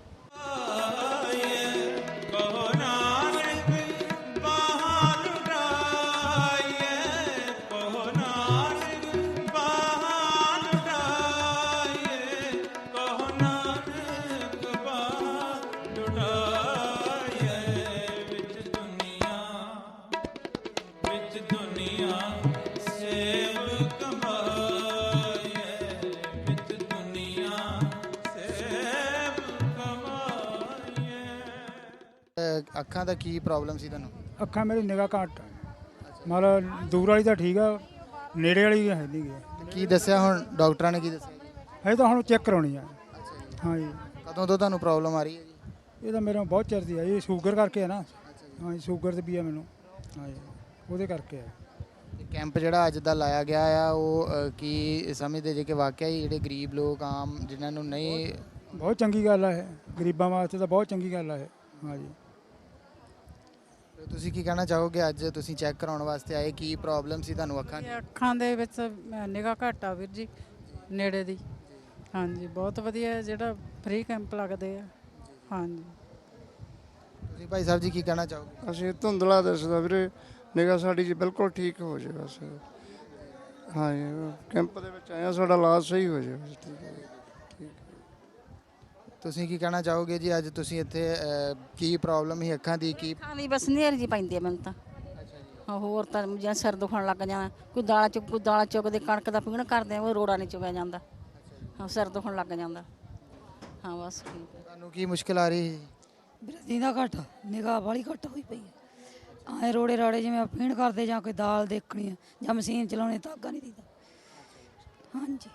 ਅੱਖਾਂ ਦਾ ਕੀ ਪ੍ਰੋਬਲਮ ਸੀ ਤੁਹਾਨੂੰ? ਅੱਖਾਂ ਮੇਰੀ ਨਿਗਾਹ ਘੱਟ ਮਤਲਬ ਦੂਰ ਵਾਲੀ ਤਾਂ ਠੀਕ ਆ, ਨੇੜੇ ਵਾਲੀ ਹੈ ਨਹੀਂ ਗੀ। ਕੀ ਦੱਸਿਆ ਹੁਣ ਡਾਕਟਰਾਂ ਨੇ ਕੀ ਦੱਸਿਆ? ਇਹ ਤਾਂ ਹੁਣ ਚੈੱਕ ਕਰਾਉਣੀ ਆ। ਹਾਂ ਜੀ। ਕਦੋਂ ਤੋਂ ਤੁਹਾਨੂੰ ਪ੍ਰੋਬਲਮ ਆ ਰਹੀ ਹੈ ਜੀ? ਇਹ ਤਾਂ ਮੇਰੇ ਬਹੁਤ ਚਿਰ ਦੀ ਆ, ਇਹ ਸ਼ੂਗਰ ਕਰਕੇ ਆ ਨਾ। ਹਾਂ ਜੀ, ਸ਼ੂਗਰ ਤੇ ਵੀ ਆ ਮੈਨੂੰ। ਹਾਂ ਜੀ, ਉਹਦੇ ਕਰਕੇ ਆ। ਕੈਂਪ ਜਿਹੜਾ ਅੱਜ ਦਾ ਲਾਇਆ ਗਿਆ ਆ ਉਹ ਕੀ ਸਮਝਦੇ ਜੇ ਕਿ ਵਾਕਿਆ ਹੀ ਜਿਹੜੇ ਗਰੀਬ ਲੋਕ ਆਮ ਜਿਨ੍ਹਾਂ ਨੂੰ ਨਹੀਂ? ਬਹੁਤ ਚੰਗੀ ਗੱਲ ਆ ਇਹ, ਗਰੀਬਾਂ ਵਾਸਤੇ ਤਾਂ ਬਹੁਤ ਚੰਗੀ ਗੱਲ ਆ ਇਹ। ਹਾਂ ਜੀ। ਤੁਸੀਂ ਕੀ ਕਹਿਣਾ ਚਾਹੋਗੇ? ਅੱਜ ਤੁਸੀਂ ਚੈੱਕ ਕਰਾਉਣ ਵਾਸਤੇ ਆਏ, ਕੀ ਪ੍ਰੋਬਲਮ ਸੀ ਤੁਹਾਨੂੰ ਅੱਖਾਂ ਦੀ? ਅੱਖਾਂ ਦੇ ਵਿੱਚ ਨਿਗਾਹ ਘੱਟ ਆ ਵੀਰ ਜੀ, ਨੇੜੇ ਦੀ। ਹਾਂਜੀ, ਬਹੁਤ ਵਧੀਆ ਜਿਹੜਾ ਫ੍ਰੀ ਕੈਂਪ ਲੱਗਦੇ ਆ। ਹਾਂਜੀ। ਤੁਸੀਂ ਭਾਈ ਸਾਹਿਬ ਜੀ ਕੀ ਕਹਿਣਾ ਚਾਹੋਗੇ? ਅਸੀਂ ਧੁੰਦਲਾ ਦੱਸਦਾ ਵੀਰੇ, ਨਿਗਾਹ ਸਾਡੀ ਜੀ ਬਿਲਕੁਲ ਠੀਕ ਹੋ ਜਾਏ ਬਸ। ਹਾਂ ਜੀ, ਕੈਂਪ ਦੇ ਵਿੱਚ ਆਇਆ, ਸਾਡਾ ਇਲਾਜ ਸਹੀ ਹੋ ਜਾਏ ਬਸ। ਠੀਕ ਹੈ, ਠੀਕ। ਤੁਸੀਂ ਕੀ ਕਹਿਣਾ ਚਾਹੋਗੇ ਜੀ? ਅੱਜ ਤੁਸੀਂ ਇੱਥੇ ਕੀ ਪ੍ਰੋਬਲਮ ਸੀ ਅੱਖਾਂ ਦੀ? ਕੀ ਅੱਖਾਂ ਦੀ ਬਸ ਨੇਰ ਜੀ ਪੈਂਦੀ ਹੈ ਮੈਨੂੰ ਤਾਂ। ਹਾਂ, ਹੋਰ ਤਾਂ ਜਾਂ ਸਿਰ ਦੁਖਣ ਲੱਗ ਜਾਣਾ, ਕੋਈ ਦਾਲਾਂ ਚੁੱਕਦੇ, ਕਣਕ ਦਾ ਪੀਣ ਕਰਦੇ ਆ, ਉਹ ਰੋੜਾ ਨਹੀਂ ਚੁਗਿਆ ਜਾਂਦਾ। ਹਾਂ, ਸਿਰ ਦੁਖਣ ਲੱਗ ਜਾਂਦਾ। ਹਾਂ, ਬਸ ਠੀਕ ਹੈ। ਤੁਹਾਨੂੰ ਕੀ ਮੁਸ਼ਕਿਲ ਆ ਰਹੀ ਹੈ? ਵੀਰੇ ਦੀਦਾ ਘੱਟ, ਨਿਗਾਹ ਵਾਲੀ ਘੱਟ ਹੋਈ ਪਈ ਹੈ। ਐਂ ਰੋੜੇ ਰਾੜੇ ਜਿਵੇਂ ਪੀਣ ਕਰਦੇ ਜਾਂ ਕੋਈ ਦਾਲ ਦੇਖਣੀ ਹੈ ਜਾਂ ਮਸ਼ੀਨ ਚਲਾਉਣੀ, ਧਾਗਾ ਨਹੀਂ ਦੀਦਾ। ਹਾਂਜੀ।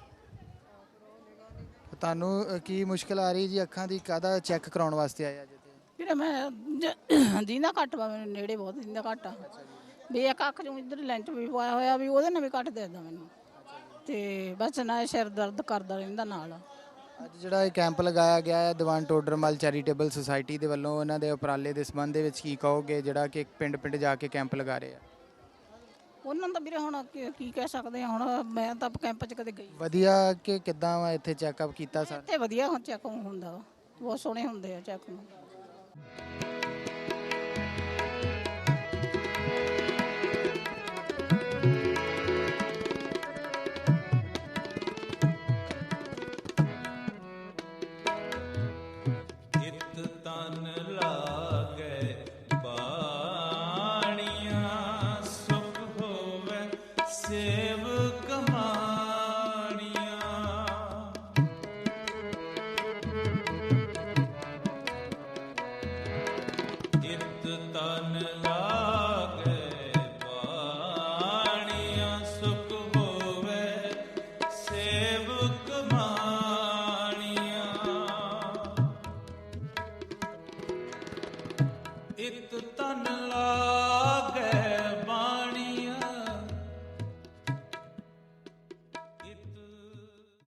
ਤੁਹਾਨੂੰ ਕੀ ਮੁਸ਼ਕਿਲ ਆ ਰਹੀ ਜੀ ਅੱਖਾਂ ਦੀ? ਕਾਹਦਾ ਚੈੱਕ ਕਰਾਉਣ ਵਾਸਤੇ ਆਏ ਅੱਜ? ਵੀਰੇ ਮੈਂ ਦੀਦਾ ਘੱਟ ਵਾ, ਮੈਨੂੰ ਨੇੜੇ ਬਹੁਤ ਦੀਦਾ ਘੱਟ ਆ। ਵੀ ਇੱਕ ਅੱਖ ਨੂੰ ਇੱਧਰ ਲੈਂਚ ਵੀ ਪਾਇਆ ਹੋਇਆ, ਵੀ ਉਹਦੇ ਨਾਲ ਵੀ ਘੱਟ ਦਿੰਦਾ ਮੈਨੂੰ। ਤੇ ਬਸ ਨਾ ਸਿਰ ਦਰਦ ਕਰਦਾ ਰਹਿੰਦਾ ਨਾਲ। ਅੱਜ ਜਿਹੜਾ ਇਹ ਕੈਂਪ ਲਗਾਇਆ ਗਿਆ ਹੈ ਦੀਵਾਨ ਟੋਡਰਮਲ ਚੈਰੀਟੇਬਲ ਸੁਸਾਇਟੀ ਦੇ ਵੱਲੋਂ, ਉਹਨਾਂ ਦੇ ਉਪਰਾਲੇ ਦੇ ਸੰਬੰਧ ਦੇ ਵਿੱਚ ਕੀ ਕਹੋਗੇ, ਜਿਹੜਾ ਕਿ ਪਿੰਡ ਪਿੰਡ ਜਾ ਕੇ ਕੈਂਪ ਲਗਾ ਰਹੇ ਆ? ਉਹਨਾਂ ਦਾ ਵੀਰੇ ਹੁਣ ਕੀ ਕਹਿ ਸਕਦੇ ਆ, ਹੁਣ ਮੈਂ ਤਾਂ ਕੈਂਪ 'ਚ ਕਦੇ ਗਈ। ਵਧੀਆ ਕਿ ਕਿੱਦਾਂ ਵਾ ਇੱਥੇ ਚੈੱਕਅਪ ਕੀਤਾ ਸਰ? ਇੱਥੇ ਵਧੀਆ ਹੁਣ ਚੈੱਕ ਹੁੰਦਾ, ਬਹੁਤ ਸੋਹਣੇ ਹੁੰਦੇ ਆ ਚੈੱਕ ਨੂੰ। ਤਨ ਲਾਗੇ ਇਤ ਤਨ ਲਾ